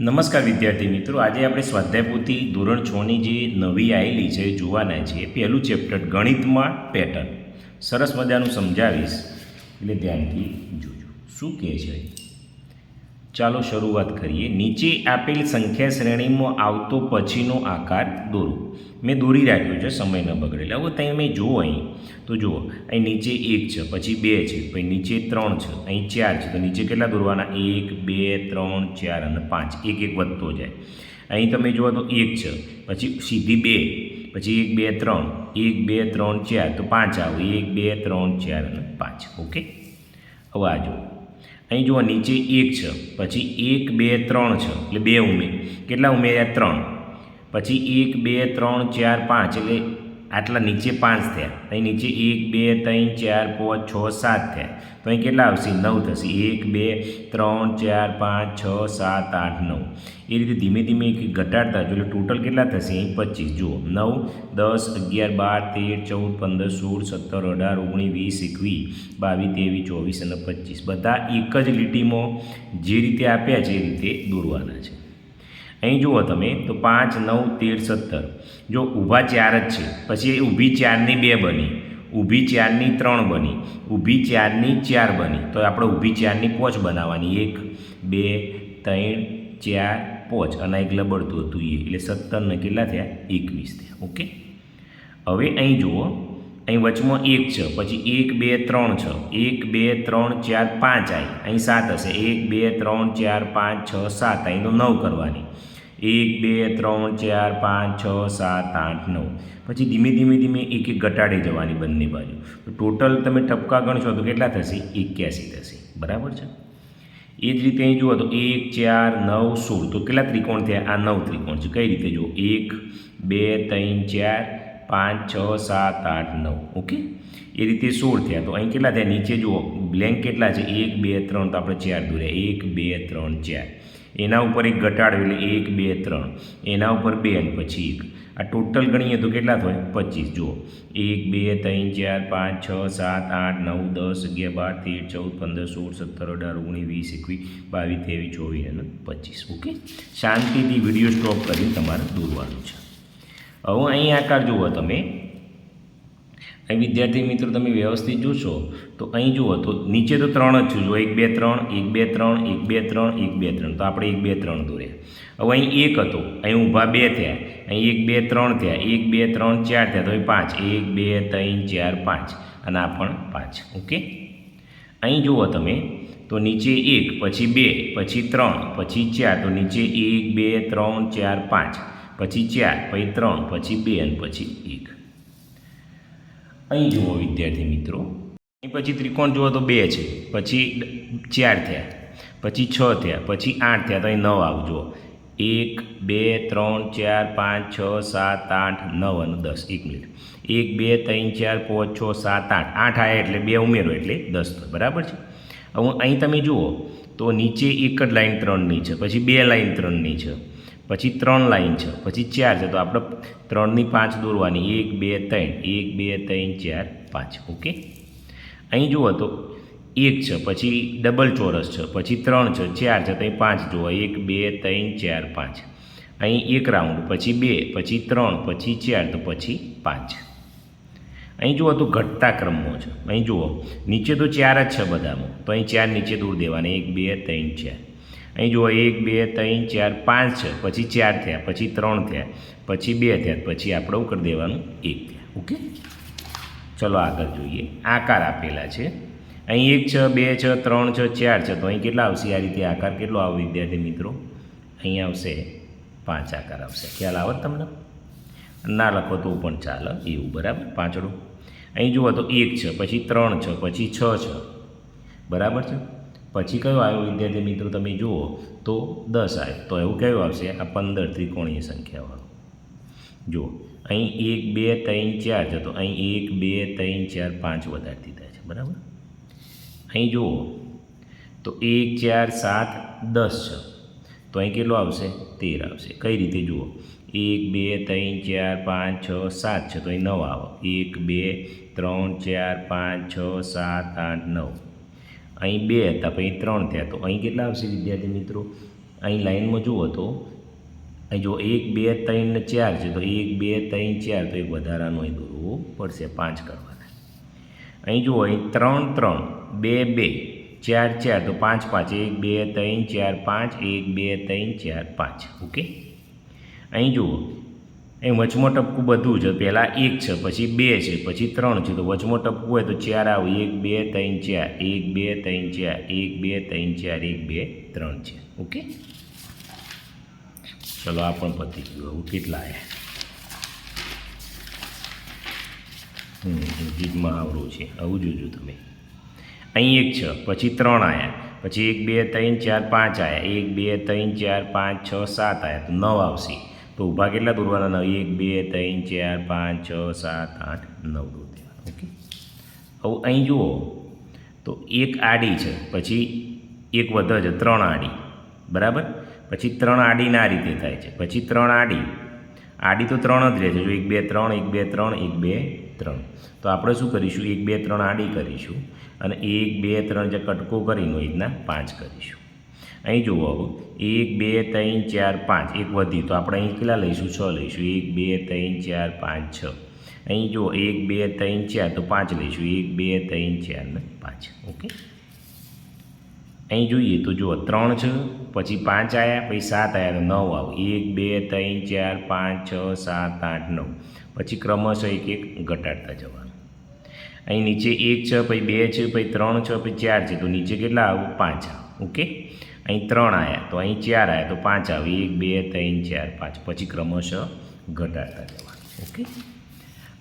નમસ્કાર વિદ્યાર્થી મિત્રો, આજે આપણે સ્વાધ્યાય પોથી ધોરણ 6ની જે નવી આવેલી છે જોવાના છે. પહેલું ચેપ્ટર ગણિતમાં પેટર્ન સરસ મજાનું સમજાવીશ, એટલે ધ્યાનથી જોજો શું કહે છે. ચાલો શરૂઆત કરીએ. નીચે આપેલ સંખ્યા શ્રેણીમાં આવતો પછીનો આકાર દોરો. મેં દોરી રાખ્યો છે, સમય ન બગડેલા. હવે તમે જુઓ અહીં તો જુઓ, અહીં નીચે 1 છે, પછી 2 છે, પછી નીચે 3 છે, અહીં 4 છે. તો નીચે કેટલા દોરવાના? 1 2 3 4 અને 5. એક એક વધતો જાય. અહીં તમે જુઓ તો 1 છે, પછી સીધી 2, પછી 1 2 3, 1 2 3 4, તો 5 આવે. 1 2 3 4 અને 5. ઓકે. હવે આ જુઓ, અહીં જુઓ નીચે 1 છે, પછી 1 2 3 છે, એટલે 2 કેટલા ઉમેર્યા? 3. પછી 1 2 3 4 5, એટલે આટલા નીચે 5 થયા. અહીં નીચે 1 2 3 4 5 6 7 થયા. તો અહીં કેટલા આવશે? 9 થશે. 1 2 3 4 5 6 7 8 9. એ રીતે ધીમે ધીમે ઘટાડતા જો, એટલે ટોટલ કેટલા થશે? અહીં 25. જુઓ 9 10 11 12 13 14 15 16 17 18 19 20 21 22 23 24 અને 25 બધા એક જ લીટીમાં જે રીતે આપ્યા છે એ રીતે દોરવાના છે. અહીં જુઓ તમે તો 5 9 13 17. જો ઊભા 4 જ છે, પછી ઊભી 4ની 2 બની, ઊભી 4ની 3 બની, ઊભી 4ની 4 બની. તો આપણે ઊભી 4ની 5 બનાવવાની. 1 2 3 4 5 અને એક લબડતું હતું એટલે 17 ને કેટલા થયા? 21 થયા. ઓકે. હવે અહીં જુઓ, અહીં વચમાં 1 છે, પછી 1 2 3 છે, 1 2 3 4 5 આવી, અહીં 7 હશે. 1 2 3 4 5 6 7, અહીં તો 9 કરવાની. 1 2 3 4 5 6 7 8 9. પછી ધીમે ધીમે ધીમે એક એક ઘટાડી જવાની બંને બાજુ. તો ટોટલ તમે ટપકા ગણશો તો કેટલા થશે? 81 થશે. બરાબર છે. એ જ રીતે અહીં જુઓ તો 1 4 9 16. તો કેટલા ત્રિકોણ થયા? આ 9 ત્રિકોણ છે. કઈ રીતે જુઓ? 1 2 3 4 5 6 7 8 9. ઓકે. એ રીતે 16 થયા. તો અહીં કેટલા થયા? નીચે જુઓ બ્લેન્ક કેટલા છે? 1 2 3. તો આપણે 4 દોર્યા. 1 2 3 4. એના ઉપર એક ઘટાડો એટલે 1 2 3. એના ઉપર 2 અને પછી 1. આ ટોટલ ગણીએ તો કેટલા થાય? 25. જુઓ 1 2 3 4 5 6 7 8 9 10 11 12 13 14 15 16 17 18 19 20 21 22 23 24 અને 25. ઓકે. શાંતિથી વિડીયો સ્ટોપ કરીને તમારે દોરવાનું છે. હવે અહીં આકાર જુઓ તમે. અહીં વિદ્યાર્થી મિત્રો તમે વ્યવસ્થિત જોશો તો અહીં જુઓ તો નીચે તો 3 જ છે. જો 1 2 3 1 2 3 1 2 3 1 2 3. તો આપણે 1 2 3 દોર્યા. હવે અહીં 1 હતો, અહીં ઊભા 2 થયા, અહીં 1 2 3 થયા, 1 2 3 4 થયા, તો અહીં 5. 1 2 3 4 5 અને આ પણ 5. ઓકે. અહીં જુઓ તમે તો નીચે 1, પછી 2, પછી 3, પછી 4. તો નીચે 1 2 3 4 5, પછી 4, પછી 3, પછી 2 અને પછી 1. અહીં જુઓ વિદ્યાર્થી મિત્રો, અહીં પછી ત્રિકોણ જુઓ તો 2 છે, પછી 4 થયા, પછી 6 થયા, પછી 8 થયા. તો અહીં 9 આવજો. 1 2 3 4 5 6 7 8 9 અને 10. 1 મિનિટ. 1 2 3 4 5 6 7 8. 8 આવ્યા એટલે 2 ઉમેરો એટલે 10 થાય. બરાબર છે. હવે અહીં તમે જુઓ તો નીચે એક જ લાઈન 3ની છે, પછી 2 લાઈન 3ની છે, પછી 3 લાઈન છે, પછી 4 છે. તો આપણે 3ની 5 દોરવાની. 1 2 3 1 2 3 4 5. ઓકે. અહીં જુઓ તો 1 છે, પછી ડબલ ચોરસ છે, પછી 3 છે, 4 છે, તો અહીં 5 જુઓ. 1 2 3 4 5. અહીં 1 રાઉન્ડ, પછી 2, પછી 3, પછી 4, તો પછી 5. અહીં જુઓ તો ઘટતા ક્રમમાં છે. અહીં જુઓ નીચે તો 4 જ છે બધામાં, તો અહીં 4 નીચે દૂર દેવાના. 1 2 3 4. અહીં જુઓ 1 2 3 4 5 છે, પછી 4 થયા, પછી 3 થયા, પછી 2 થયા, પછી આપણે એવું કરી દેવાનું 1 થયા. ઓકે. ચલો આગળ જોઈએ. આકાર આપેલા છે. અહીં 1 છે, 2 છે, 3 છે, 4 છે. તો અહીં કેટલા આવશે? આ રીતે આકાર કેટલો આવે વિદ્યાર્થી મિત્રો? અહીં આવશે 5 આકાર આવશે. ખ્યાલ આવે તમને? ના લખો તો પણ ચાલે એવું. બરાબર. પાંચડું. અહીં જુઓ તો 1 છે, પછી 3 છે, પછી 6 છે. બરાબર છે. પછી કયો આવ્યો વિદ્યાર્થી મિત્રો? તમે જુઓ તો 10 આવ્યો. તો એવું કયું આવશે? આ 15 ત્રિકોણીય સંખ્યાવાળો. જુઓ અહીં 1 2 3 4 છે, તો અહીં 1 2 3 4 5 વધારે દીધા છે. બરાબર. અહીં જુઓ તો 1 4 7 10 છે, તો અહીં કેટલો આવશે? 13 આવશે. કઈ રીતે જુઓ? 1 2 3 4 5 6 7 છે, તો અહીં 9 આવે. 1 2 3 4 5 6 7 8 9. અહીં 2 હતા, પછી 3 થયા, તો અહીં કેટલા આવશે વિદ્યાર્થી મિત્રો? અહીં લાઇનમાં જુઓ તો અહીં જો 1 2 3 ને 4 છે, તો 1 2 3 4, તો એક વધારાનો અહીં દોરવો પડશે, 5 કરવાના. અહીં જુઓ, અહીં 3 3 2 2 4 4, તો 5 5, 1 2 3 4 5, 1 2 3 4 5. ઓકે. અહીં જુઓ, અહીં વચમાં ટપકું બધું છે. પહેલાં 1 છે, પછી 2 છે, પછી 3 છે, તો વચમાં ટપકું હોય તો 4 આવે. 1 2 3 4, 1 2 3 4, 1 2 3 4, 1 2 3 છે. ઓકે. ચલો આ પણ પતી ગયું. હવે કેટલા આવ્યા? જીતમાં આવરું છે. આવું જોજો તમે. અહીં 1 છે, પછી 3 આવ્યા, પછી 1 2 3 4 5 આવ્યા, 1 2 3 4 5 6 7 આવ્યા, તો 9 આવશે. તો ઊભા કેટલા દોરવાના? 1 2 3 4 5 6 7 8 9 દોર દેવાના. ઓકે. હવે અહીં જુઓ તો 1 આડી છે, પછી 1 વધે છે, 3 આડી, બરાબર. પછી 3 આડીના આ રીતે થાય છે, પછી 3 આડી તો 3 જ રહે છે. જો 1 2 3 1 2 3 1 2 3, તો આપણે શું કરીશું? 1 2 3 આડી કરીશું, અને 1 2 3 જે કટકો કરીને એ રીતના 5 કરીશું. અહીં જુઓ, હવે 1 2 3 4 5, એક વધી, તો આપણે અહીં કેટલા લઈશું? 6 લઈશું. 1 2 3 4 5 6. અહીં જુઓ 1 2 3 4, તો 5 લઈશું. 1 2 3 4 ને 5. ઓકે. અહીં જોઈએ તો જુઓ 3 છે, પછી 5 આવ્યા, પછી 7 આવ્યા, તો 9 આવે. 1 2 3 4 5 6 7 8 9, પછી ક્રમશઃ એક એક ઘટાડતા જવાનું. અહીં નીચે 1 છે, પછી 2 છે, પછી 3 છે, પછી 4 છે, તો નીચે કેટલા આવે? 5 આવે. ઓકે. અહીં 3 આવ્યા, તો અહીં 4 આવ્યા, તો 5 આવે. 1 2 3 4 5, પછી ક્રમશઃ ઘટાડતા જવાનું. ઓકે.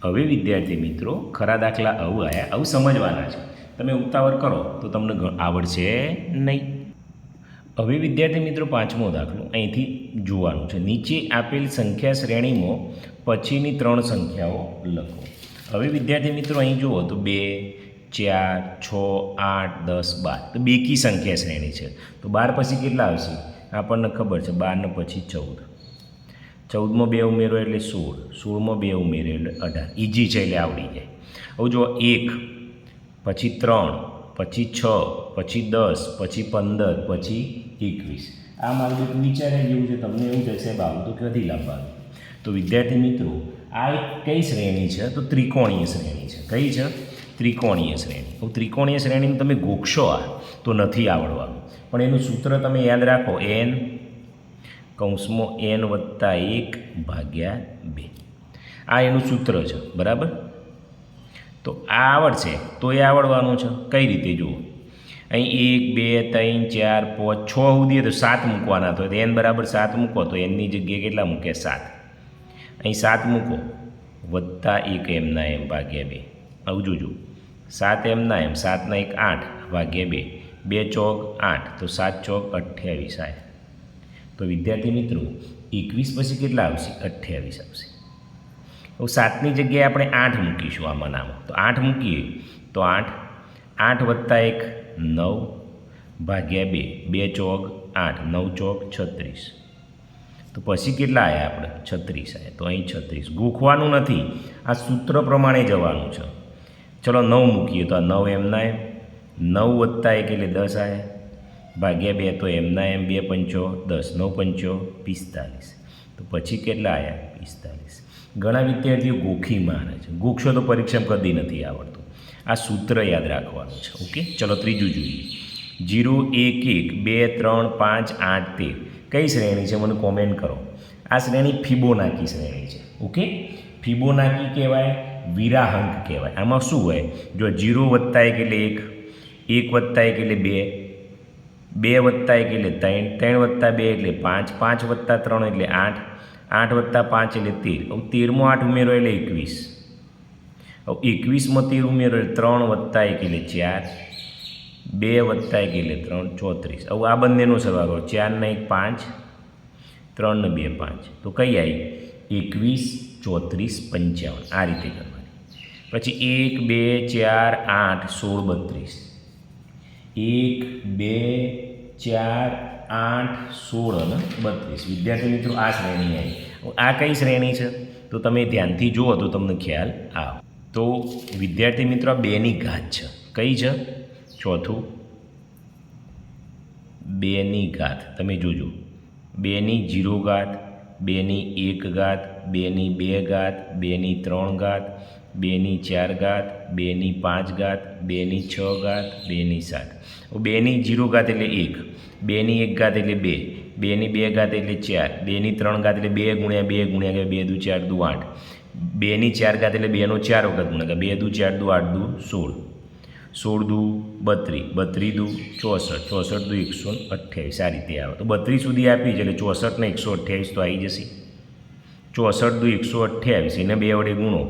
હવે વિદ્યાર્થી મિત્રો, ખરા દાખલા આવું આવ્યા, આવું સમજવાના છે. તમે ઉતાવળ કરો તો તમને આવડશે નહીં. હવે વિદ્યાર્થી મિત્રો, 5મો દાખલો અહીંથી જોવાનું છે. નીચે આપેલ સંખ્યા શ્રેણીમાં પછીની 3 સંખ્યાઓ લખો. હવે વિદ્યાર્થી મિત્રો, અહીં જુઓ તો 2 4 6 8 10 12, તો બેકી સંખ્યા શ્રેણી છે. તો 12 પછી કેટલા આવશે? આપણને ખબર છે. 12 ને પછી 14, 14માં 2 ઉમેરો એટલે 16, 16માં 2 ઉમેરો એટલે 18. ઇઝી છે, એટલે આવડી જાય. હવે જો 1 પછી 3 પછી 6 પછી 10 પછી 15 પછી 21. આ મારું વિચાર્યા જેવું છે. તમને એવું થશે બાબુ તો ક્યાંથી લાવવાનું? તો વિદ્યાર્થી મિત્રો, આ એક કઈ શ્રેણી છે? તો ત્રિકોણીય શ્રેણી છે. કઈ છે? ત્રિકોણીય શ્રેણી. તો ત્રિકોણીય શ્રેણીને તમે ગોખશો તો નથી આવડવાનું, પણ એનું સૂત્ર તમે યાદ રાખો. n કૌંસમાં n વત્તા 1 ભાગ્યા 2. આ એનું સૂત્ર છે, બરાબર. તો આ આવડશે તો એ આવડવાનું છે. કઈ રીતે જુઓ, અહીં 1 2 3 4 5 6 સુધી તો 7 મૂકવાના. તો n બરાબર 7 મૂકો, તો nની જગ્યાએ કેટલા મૂકે? 7. અહીં 7 મૂકો, વત્તા 1 એમના એમ ભાગ્યા 2. આવું જોજો. 7 એમના એમ, 7 ના 1 8 ભાગ્યા 2, 2 ચોક 8, તો 7 ચોક 28 આવે. તો વિદ્યાર્થી મિત્રો, 21 પછી કેટલા આવશે? 28 આવશે. તો 7ની જગ્યાએ આપણે 8 મૂકીશું આમાં નામ. તો 8 મૂકીએ તો 8 8 વત્તા 1 9 ભાગ્યા 2, 2 ચોક 8, 9 ચોક 36. તો પછી કેટલા આવ્યા આપણે? 36 આવ્યા. તો અહીં 36. ગોખવાનું નથી, આ સૂત્ર પ્રમાણે જવાનું છે. ચલો 9 મૂકીએ તો આ 9 એમના એમ, 9 વત્તા 1 એટલે 10 આવ્યા, ભાગ્યા 2 તો એમના એમ, 2 પંચો 10, 9 પંચો 45. તો પછી કેટલા આવ્યા? 45. ઘણા વિદ્યાર્થીઓ ગોખી મારે છે. ગોખશો તો પરીક્ષામાં કદી નથી આવડતું. આ સૂત્ર યાદ રાખવાનું છે. ઓકે. ચલો ત્રીજું જોઈએ. 0 1 1 2 3 5 8 13 કઈ શ્રેણી છે? મને કોમેન્ટ કરો. આ શ્રેણી ફિબોનાકી શ્રેણી છે. ઓકે. ફિબોનાકી કહેવાય, વિરાહંક કહેવાય. આમાં શું હોય? જો 0 વત્તા 1 એટલે 1, 1 વત્તા 1 એટલે 2, 2 વત્તા 1 એટલે 3, 3 વત્તા 2 એટલે 5, 5 વત્તા 3 એટલે 8, 8 વત્તા 5 એટલે 13. હવે 13માં 8 ઉમેરો એટલે 21. હવે 21માં 13 ઉમેરો એટલે 3 વત્તા 1 એટલે 4, 2 વત્તા 1 એટલે 3, 34. હવે આ બંનેનો સરવાળો 4 ને 1 5, 3 ને 2 5. તો કઈ આવી? 21 34 55. આ રીતે કરવાની. પછી 1 2 4 8 16 32. 1 2 4 8 16 અને 32. વિદ્યાર્થી મિત્રો, આ શ્રેણી આવી. આ કઈ શ્રેણી છે? તો તમે ધ્યાનથી જુઓ તો તમને ખ્યાલ આવે. તો વિદ્યાર્થી મિત્રો, આ 2ની ઘાત છે. કઈ છે? ચોથું 2ની ઘાત. તમે જોજો 2ની 0 ઘાત, 2ની 1 ઘાત, 2ની 2 ઘાત, 2ની 3 ઘાત, 2ની 4 ઘાત, 2ની 5 ઘાત, 2ની 6 ઘાત, 2ની 7. 2ની 0 ઘાત એટલે 1, 2ની 1 ઘાત એટલે 2, 2ની 2 ઘાત એટલે 4, 2ની 3 ઘાત એટલે 2 ગુણ્યા 2 ગુણ્યા 2 દુ 4 દુ 8, 2ની 4 ઘાત એટલે 2નો 4 વખત ગુણ્યા 2 દુ 4 દુ 8 દુ 16, 16 દુ 32, 32 દુ 64, 64 દુ 128. આ રીતે આવે તો 32 સુધી આપી છે એટલે 64 ને 128 તો આવી જશે. 64 દુ 128 એને 2 વડે ગુણો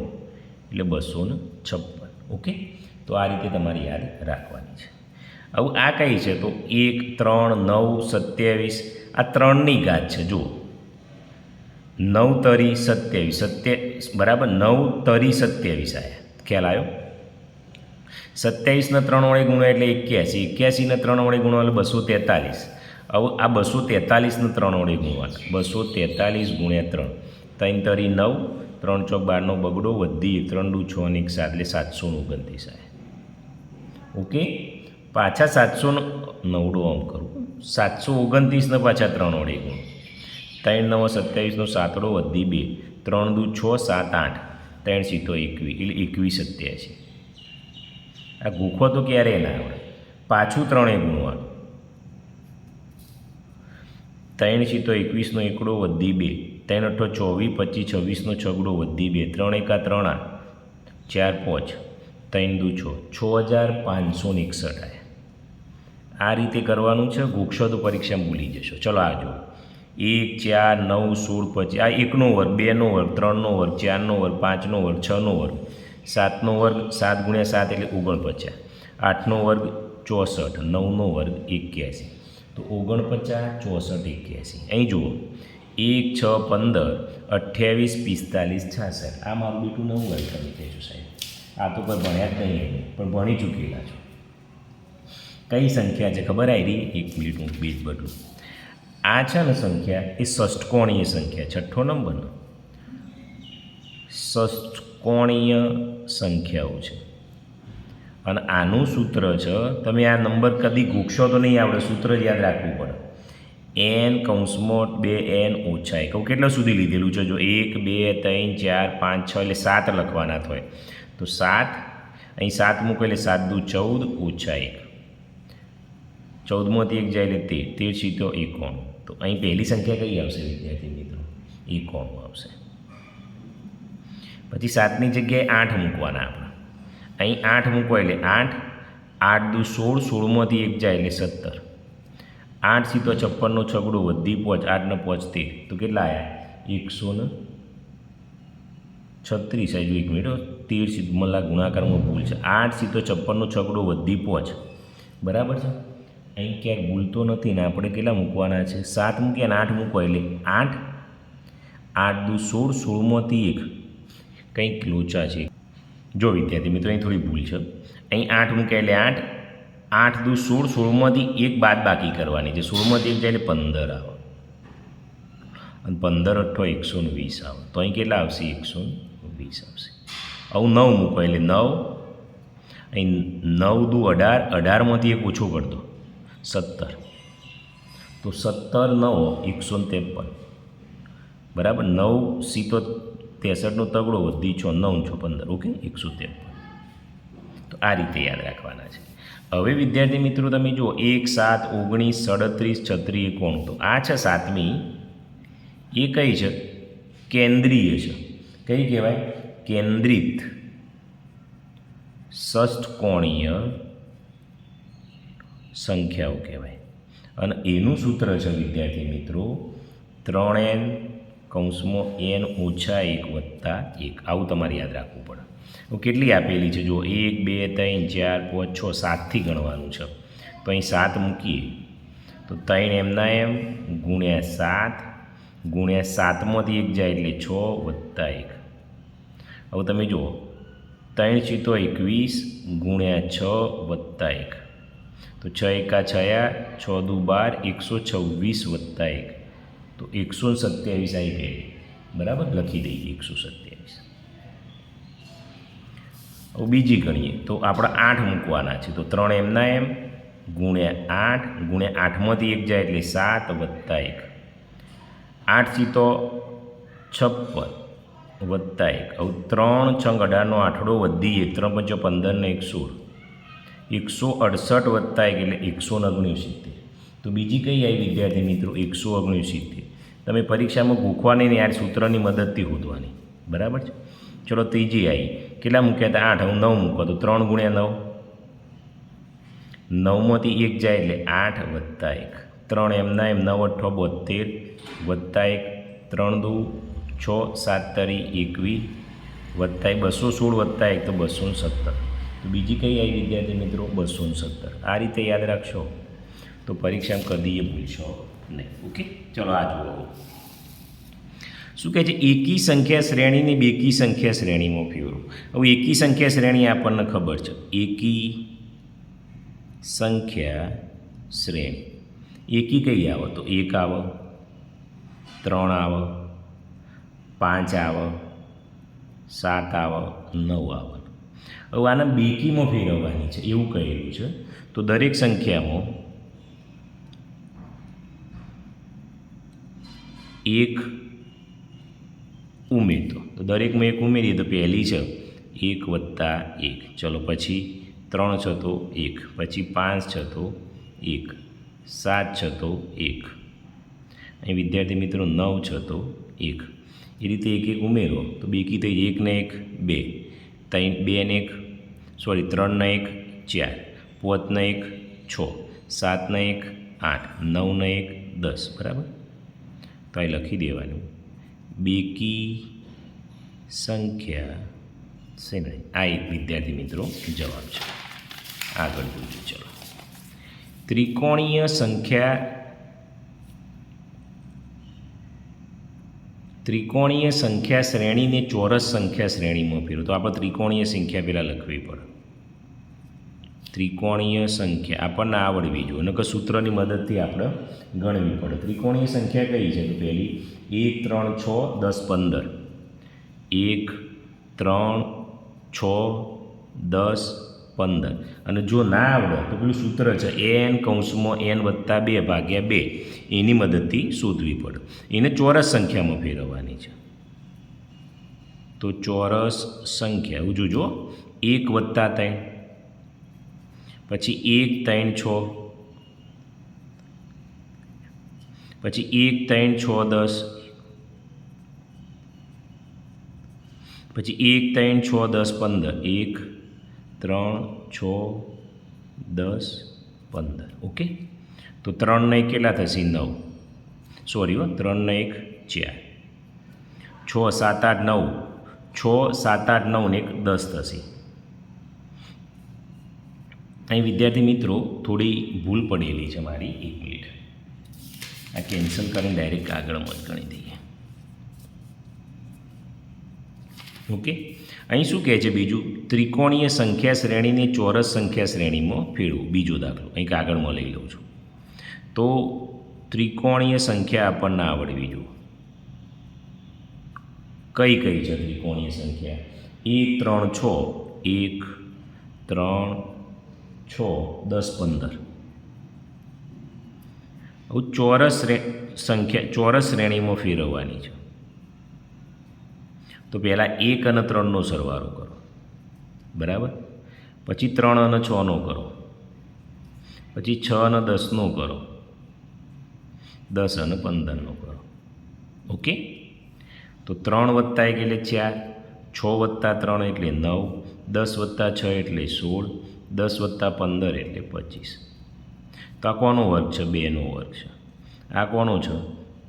એટલે 256. ઓકે, તો આ રીતે તમારે યાદ રાખવાની છે. હવે આ કઈ છે તો 1, 3, 9, 27. આ 3ની ઘાત છે. જુઓ 9 તરી 27, બરાબર 9 તરી 27 આવ્યા. ખ્યાલ આવ્યો? 27ને 3 વડે ગુણ્યા એટલે 81, 81ને 3 વડે ગુણવા એટલે 243. હવે આ 243ને 3 વડે ગુણવાના, 243 ગુણ્યા 3, 3 તરી 9, 3 ચોક 12નો બગડો, વધી 3 દુ 6 ને 1 7 એટલે 729 આવે. ઓકે, પાછા 709 આમ કરું, 729ને પાછા 3 વડે ગુણો, 3 9 27નો 7 વધી 2, 3 દુ 6, 7 8, 3 સીતો 21 એટલે 2187. આ ગુખો તો ક્યારેય ના આવડે. પાછું 3 ગુણવાનું, 3 સીતો 21નો એકડો વધી 2, 3 8 24, 25 26નો છગડો વધી 2, 3 1 3 4 5, 3 દુ 6, 6561 આવે. આ રીતે કરવાનું છે. ગુખશો તો પરીક્ષામાં ભૂલી જશો. ચલો આ જુઓ, 1 4 9 16 25, આ 1નો વર્ગ, 2નો વર્ગ, 3નો વર્ગ, 4નો વર્ગ, 5નો વર્ગ, 6નો વર્ગ, 7નો વર્ગ, 7 ગુણ્યા 7 એટલે 49, 8નો વર્ગ 64, 9નો વર્ગ 81, તો 49 64 81. અહીં જુઓ 1 6 15 28 45 66. આ મારું બેટું નવું વર્ગ કરી દેજો સાહેબ. આ તો કોઈ ભણ્યા જ નહીં પણ ભણી ચૂકેલા છો. કઈ સંખ્યા છે ખબર આવી? 1 મિનિટ હું બેજ બદલું. આ છે ને સંખ્યા એ ષષ્ઠકોણીય સંખ્યા, છઠ્ઠો નંબરનો ષષ્ઠકોણીય સંખ્યાઓ છે. અને આનું સૂત્ર છે, તમે આ નંબર કદી ગુખશો તો નહીં આવડે, સૂત્ર જ યાદ રાખવું પડે. n કૌંસમાં 2n ઓછા 1. કેટલા સુધી લીધેલું છે? જો 1 2 3 4 5 6 એટલે 7 લખવાના થાય. તો 7 અહીં 7 મૂકો એટલે 7 દુ 14 ઓછા 1, 14માંથી 1 જાય એટલે 13, 13 સીધો 91. તો અહીં પહેલી સંખ્યા કઈ આવશે વિદ્યાર્થી મિત્રો? 91 આવશે. પછી 7ની જગ્યાએ 8 મૂકવાના આપણે. અહીં 8 મૂકો એટલે 8, 8 દુ 16, 16માંથી 1 જાય એટલે 17, 8 સીધો 56નો છગડો વધી 5, 8 ને 5 13, તો કેટલા આવ્યા? 136. હજુ 1 મિનિટ, 13 સીધું મલા ગુણાકારમાં ભૂલ છે. 8 સીધો 56નો છગડો વધી 5, બરાબર છે. અહીં ક્યાંક ભૂલતો નથી ને આપણે કેટલા મૂકવાના છે? 7 મૂક્યા ને 8 મૂકો એટલે 8, 8 દુ 16, 16માંથી 1 કંઈક લોચા છે. જો વિદ્યાર્થી મિત્રો અહીં થોડી ભૂલ છે. અહીં 8 મૂક્યા એટલે 8, 8 દુ 16, 16માંથી 1 બાદ બાકી કરવાની છે. 16માંથી 1 જાય એટલે 15 આવે, અને 15 8 120 આવે. તો અહીં કેટલા આવશે? 120 આવશે. આવું 9 મૂકો એટલે 9, અહીં 9 દુ 18, 18માંથી 1 ઓછો કરી દો 17, તો 17 9 153, બરાબર. 9 સીતો 63નો તગડો વધી 6, 9 6 15, ઓકે 153. તો આ રીતે યાદ રાખવાના છે. હવે વિદ્યાર્થી મિત્રો તમે જુઓ 1 7 19 37 36 91. તો આ છે 7મી, એ કઈ છે? કેન્દ્રીય છે. કઈ કહેવાય? કેન્દ્રિત ષષ્ઠકોણીય સંખ્યાઓ કહેવાય. અને એનું સૂત્ર છે વિદ્યાર્થી મિત્રો 3n કૌંસમાં n ઓછા 1 વત્તા 1. આવું તમારે યાદ રાખવું પડે. તો કેટલી આપેલી છે? જો 1 2 3 4 5 6 7થી ગણવાનું છે. તો અહીં 7 મૂકીએ તો 3 એમના એમ ગુણ્યા 7 ગુણ્યા 7માંથી 1 જાય એટલે 6 વત્તા 1. હવે તમે જુઓ 3 સીતો 21 ગુણ્યા 6 વત્તા 1, તો 6 એકા 6, 6 દુ 12, 126 વત્તા 1, તો 127 આવી ગઈ, બરાબર. લખી દઈએ 127. હવે બીજી ગણીએ તો આપણે 8 મૂકવાના છે. તો 3 એમના એમ ગુણ્યા 8 ગુણ્યા 8માંથી 1 જાય એટલે 7 વત્તા 1, 8 તો 56 વત્તા 1. હવે 3 છંગ 18નો આઠડો વધી 3 પંચો 15 ને 1 16. 168 વત્તા 1 એટલે 169. તો બીજી કઈ આવી વિદ્યાર્થી મિત્રો? 169. તમે પરીક્ષામાં ગોખવા નહીં યાર, સૂત્રની મદદથી શોધવાની, બરાબર છે. ચલો ત્રીજી આવી, કેટલા મૂક્યા હતા? 8. હું 9 મૂકો તો 3 ગુણ્યા 9, 9માંથી 1 જાય એટલે 8 વત્તા 1. 3 એમના એમ 9 8 72 વત્તા 1, 3 દુ 6, 7 તરી 21 વત્તા 216 વત્તા 1 તો 217. તો બીજી કઈ આવી વિદ્યાર્થી મિત્રો? 217. આ રીતે યાદ રાખશો તો પરીક્ષામાં કદી એ ભૂલશો નહીં. ઓકે, ચલો આ જુઓ. શું કહે છે? એકી સંખ્યા શ્રેણીને બેકી સંખ્યા શ્રેણીમાં ફેરવો. હવે એકી સંખ્યા શ્રેણી આપણને ખબર છે. એકી સંખ્યા શ્રેણી એકી કઈ આવે? તો 1 આવે, 3 આવે, 5 આવે, 7 આવે, 9 આવે. હવે આને બેકીમાં ફેરવવાની છે એવું કહેલું છે. તો દરેક સંખ્યામાં 1 ઉમેરતો. તો દરેકમાં 1 ઉમેરીએ તો પહેલી છે 1 વત્તા 1. ચલો પછી 3 છે તો 1, પછી 5 છે તો 1, 7 છે તો 1, અહીં વિદ્યાર્થી મિત્રો 9 છે તો 1. એ રીતે 1 1 ઉમેરો તો બેકી થઈ 1 ને 1 2, 2 ને 1 સોરી 3 ને 1 4, 5 ને 1 6, 7 ને 1 8, 9 ને 1 10. બરાબર. તો અહીં લખી દેવાનું બેકી સંખ્યા શ્રેણી. આ એક વિદ્યાર્થી મિત્રો જવાબ છે. આગળ જોઈએ. ચલો ત્રિકોણીય સંખ્યા શ્રેણીને ચોરસ સંખ્યા શ્રેણીમાં ફેરવો. તો આપણે ત્રિકોણીય સંખ્યા પહેલાં લખવી પડે. ત્રિકોણીય સંખ્યા આપણને આવડવી જોઈએ, નકર સૂત્રની મદદથી આપણે ગણવી પડે. ત્રિકોણીય સંખ્યા કઈ છે? તો પહેલી 1 3 6 10 15. 1 3 6 10 15. અને જો ના આવડે તો પેલું સૂત્ર છે n કૌંસમાં n વત્તા 2 ભાગ્યા 2, એની મદદથી શોધવી પડે. એને ચોરસ સંખ્યામાં ફેરવવાની છે. તો ચોરસ સંખ્યા એવું જોજો 1 વત્તા 3, પછી 1 3 6, પછી 1 3 6 10, પછી 1 3 6 10 15, 1 3 6 10 15. ઓકે, તો 3 ને 1 કેટલા થશે? 9. સોરી 3 ને 1 4, 6 7 8 9, 6 7 8 9 ને 1 10 થશે. અહીં વિદ્યાર્થી મિત્રો થોડી ભૂલ પડેલી છે મારી. 1 મિનિટ, આ કેન્સલ કરીને ડાયરેક્ટ આગળમાં જ ગણી દઈએ. ઓકે, અહીં શું કહે છે બીજું? ત્રિકોણીય સંખ્યા શ્રેણીને ચોરસ સંખ્યા શ્રેણીમાં ફેરવું. બીજો દાખલો અહીં કાગળમાં લઈ લઉં છું. તો ત્રિકોણીય સંખ્યા આપણને આવડવી જોઈએ. કઈ કઈ છે ત્રિકોણીય સંખ્યા? 1 3 6, 1 3 6 10 15. હવે ચોરસ શ્રેણીમાં ફેરવવાની છે. તો પહેલાં 1 અને 3નો સરવાળો કરો, બરાબર. પછી 3 અને 6નો કરો, પછી 6 અને 10નો કરો, 10 અને 15નો કરો. ઓકે, તો 3 વત્તા 1 એટલે 4, 6 વત્તા 3 એટલે 9, 10 વત્તા 6 એટલે 16, 10 વત્તા 15 એટલે 25. તો આ કોનો વર્ગ છે? 2નો વર્ગ છે. આ કોનો છે?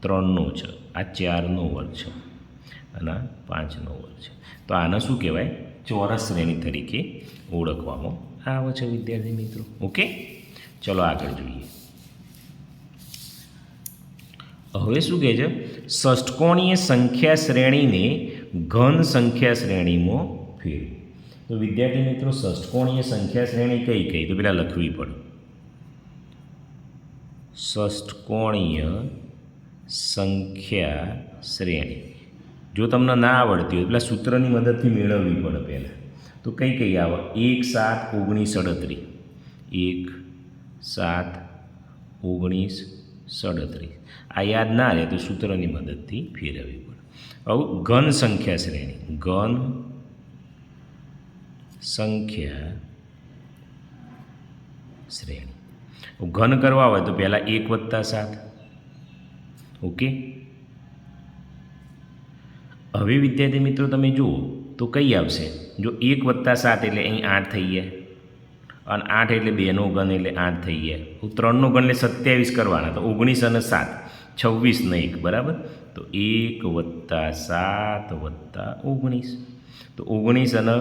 3નો છે. આ 4નો વર્ગ છે અને 5નો વર્ગ છે. તો આને શું કહેવાય? ચોરસ શ્રેણી તરીકે ઓળખવામાં આવે છે વિદ્યાર્થી મિત્રો. ઓકે, ચલો આગળ જોઈએ. હવે શું કહે છે? ષષ્ઠકોણીય સંખ્યા શ્રેણીને ઘન સંખ્યા શ્રેણીમાં ફેરવો. તો વિદ્યાર્થી મિત્રો ષષ્ઠકોણીય સંખ્યા શ્રેણી કઈ કઈ? તો પેલા લખવી પડે. ષષ્ઠકોણીય સંખ્યા શ્રેણી જો તમને ના આવડતી હોય પેલા સૂત્રની મદદથી મેળવવી પડે પહેલાં. તો કઈ કઈ આવે? 1 7 19 37, 1 7 19 37. આ યાદ ના રહે તો સૂત્રની મદદથી ફેરવવી પડે. હવે ઘન સંખ્યા શ્રેણી. ઘન સંખ્યા શ્રેણી. ઘન કરવા હોય તો પહેલાં 1 + 7. ઓકે. હવે વિદ્યાર્થી મિત્રો તમે જુઓ તો કઈ આવશે? જો 1 + 7 એટલે અહીં 8 થઈ ગયા, અને 8 એટલે 2નો ઘન એટલે 8 થઈ ગયા. 3નો ઘન એટલે 27 કરવાના, તો 19 અને 7 26 ને 1 બરાબર. તો 1 + 7 + 19, તો 19 અને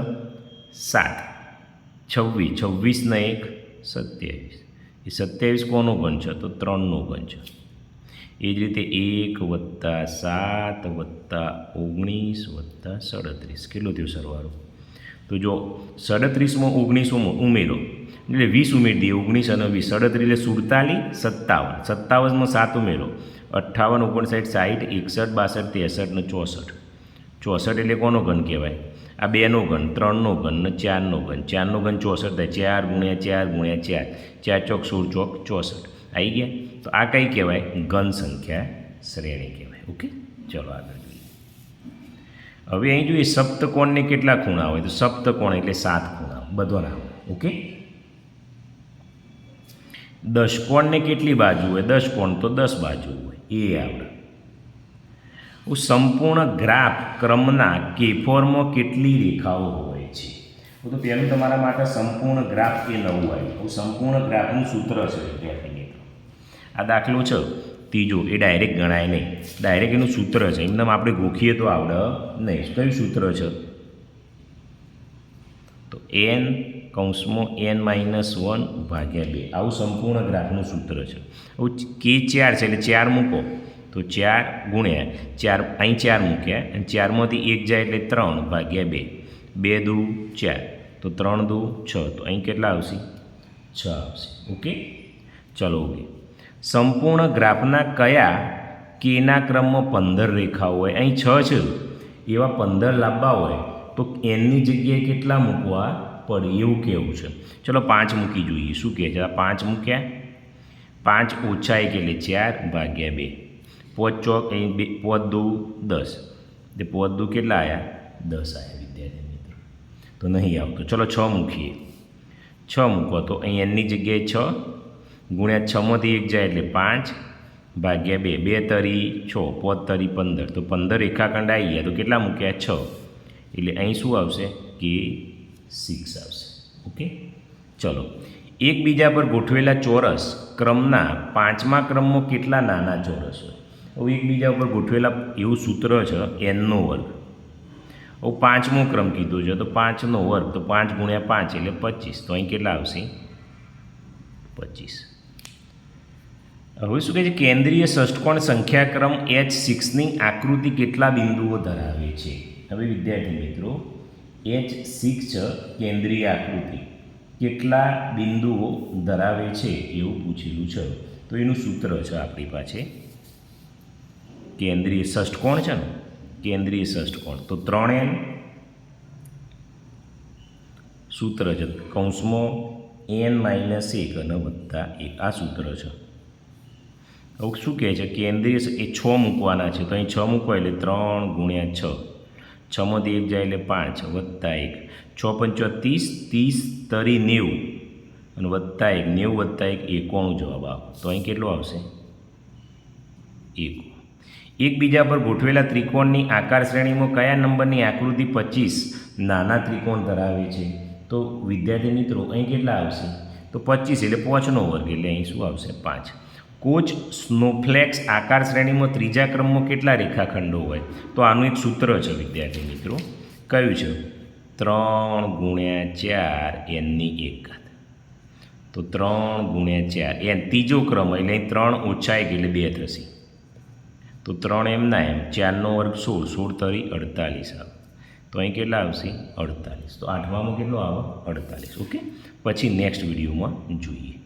7 26, 26 ને 1 27. એ 27 કોનો ઘન છે? તો 3નો ઘન છે. એ જ રીતે 1 + 7 + 19 + 37 કેટલો થયો સરવાળો? તો જો 37માં 19 ઉમેરો એટલે 20 ઉમેરી દઈએ. 19 અને 20 37 એટલે 47, 57, 57માં 7 ઉમેરો 58, 59, 60, 61, 62, 63 ને 64. 64 એટલે કોનો ઘન કહેવાય? આ 2નો ઘન, 3નો ઘન ને 4નો ઘન. 4નો ઘન 64 થાય. 4 × 4 × 4, 4 ચોક 16 ચોક 64 આવી ગયા. તો આ કઈ કહેવાય? ઘન સંખ્યા શ્રેણી કહેવાય. ઓકે, ચલો આગળ જોઈએ. હવે અહીં જોઈએ સપ્તકોણને કેટલા ખૂણા હોય? તો સપ્તકોણ એટલે 7 ખૂણા બધોના હોય. ઓકે. દશકોણને કેટલી બાજુ હોય? દશકોણ તો 10 બાજુ હોય. એ આપણે સંપૂર્ણ ગ્રાફ ક્રમના કેફોરમાં કેટલી રેખાઓ હોય છે? તો પહેલું તમારા માટે સંપૂર્ણ ગ્રાફ એ નવું આવ્યું. સંપૂર્ણ ગ્રાફનું સૂત્ર છે વિદ્યાર્થી મિત્રો. આ દાખલો છે ત્રીજો, એ ડાયરેક્ટ ગણાય નહીં. ડાયરેક્ટ એનું સૂત્ર છે. એમને આપણે ગોખીએ તો આવડે નહીં. કયું સૂત્ર છે? તો n (n - 1/2). આવું સંપૂર્ણ ગ્રાફનું સૂત્ર છે. આવું K4 છે એટલે 4 મૂકો તો 4 ગુણ્યા 4, અહીં 4 મૂક્યા અને 4માંથી 1 જાય એટલે 3/2. 2 દુ 4, તો 3 દુ 6, તો અહીં કેટલા આવશે? 6 આવશે. ઓકે, ચલો. ઓકે. સંપૂર્ણ ગ્રાફના કયા કેના ક્રમમાં 15 રેખાઓ હોય? અહીં 6 છે, એવા 15 લાવવા હોય તો એનની જગ્યાએ કેટલા મૂકવા પડે એવું કહેવું છે. ચલો 5 મૂકી જોઈએ. શું કહે છે? 5 મૂક્યા, 5 - 1 એટલે 4/2. 5 ચોક અહીં 5 દુ 10, તે 5 દુ કેટલા આવ્યા? 10 આવ્યા વિદ્યાર્થી મિત્રો. તો નહીં આવતો. ચલો 6 મૂકીએ. 6 મૂકો તો અહીં એનની જગ્યાએ 6 ગુણ્યા 6માંથી 1 જાય એટલે 5/2. 2 તરી 6, 5 તરી 15, તો 15 રેખાખંડ આવી ગયા. તો કેટલા મૂક્યા? 6. એટલે અહીં શું આવશે? કે 6 આવશે. ઓકે, ચલો. એકબીજા પર ગોઠવેલા ચોરસ ક્રમના 5મા ક્રમમાં કેટલા નાના ચોરસ હોય? હવે એકબીજા ઉપર ગોઠવેલા એવું સૂત્ર છે nનો વર્ગ. હવે 5મો ક્રમ કીધો છે તો 5નો વર્ગ, તો 5 × 5 એટલે 25. તો અહીં કેટલા આવશે? 25. હવે શું કહે છે? કેન્દ્રીય ષષ્ઠકોણ સંખ્યાક્રમ H6ની આકૃતિ કેટલા બિંદુઓ ધરાવે છે? હવે વિદ્યાર્થી મિત્રો, H6 છે કેન્દ્રીય આકૃતિ, કેટલા બિંદુઓ ધરાવે છે એવું પૂછેલું છે. તો એનું સૂત્ર છે આપણી પાસે. કેન્દ્રીય ષષ્ઠકોણ છે ને, કેન્દ્રીય ષષ્ઠકોણ તો 3n સૂત્ર છે કૌંસમાં n - 1 અને +1. આ સૂત્ર છે. હવે શું કહે છે? કેન્દ્રીય એ 6 મૂકવાના છે. તો અહીં 6 મૂકવા એટલે 3 × 6, 6માંથી 1 જાય એટલે 5 +1, 6 × 5 = 30, 30 તરી 90 અને +1, 90 + 1 91 જવાબ આવે. તો અહીં કેટલો આવશે? 1. એકબીજા પર ગોઠવેલા ત્રિકોણની આકાર શ્રેણીમાં કયા નંબરની આકૃતિ 25 નાના ત્રિકોણ ધરાવે છે? તો વિદ્યાર્થી મિત્રો અહીં કેટલા આવશે? તો 25 એટલે 5નો વર્ગ, એટલે અહીં શું આવશે? 5. કોચ સ્નોફ્લેક્સ આકાર શ્રેણીમાં ત્રીજા ક્રમમાં કેટલા રેખાખંડો હોય? તો આનું એક સૂત્ર છે વિદ્યાર્થી મિત્રો. કયું છે? 3 × 4 nની 1. તો 3 × 4 n ત્રીજો ક્રમ એટલે 3 - 1 એટલે 2 થશે. તો 3 એમના એમ, 4નો વર્ગ 16, 16 તરી 48 આવે. તો અહીં કેટલા આવશે? 48. તો 8મામાં કેટલો આવે? 48. ઓકે, પછી નેક્સ્ટ વિડીયોમાં જોઈએ.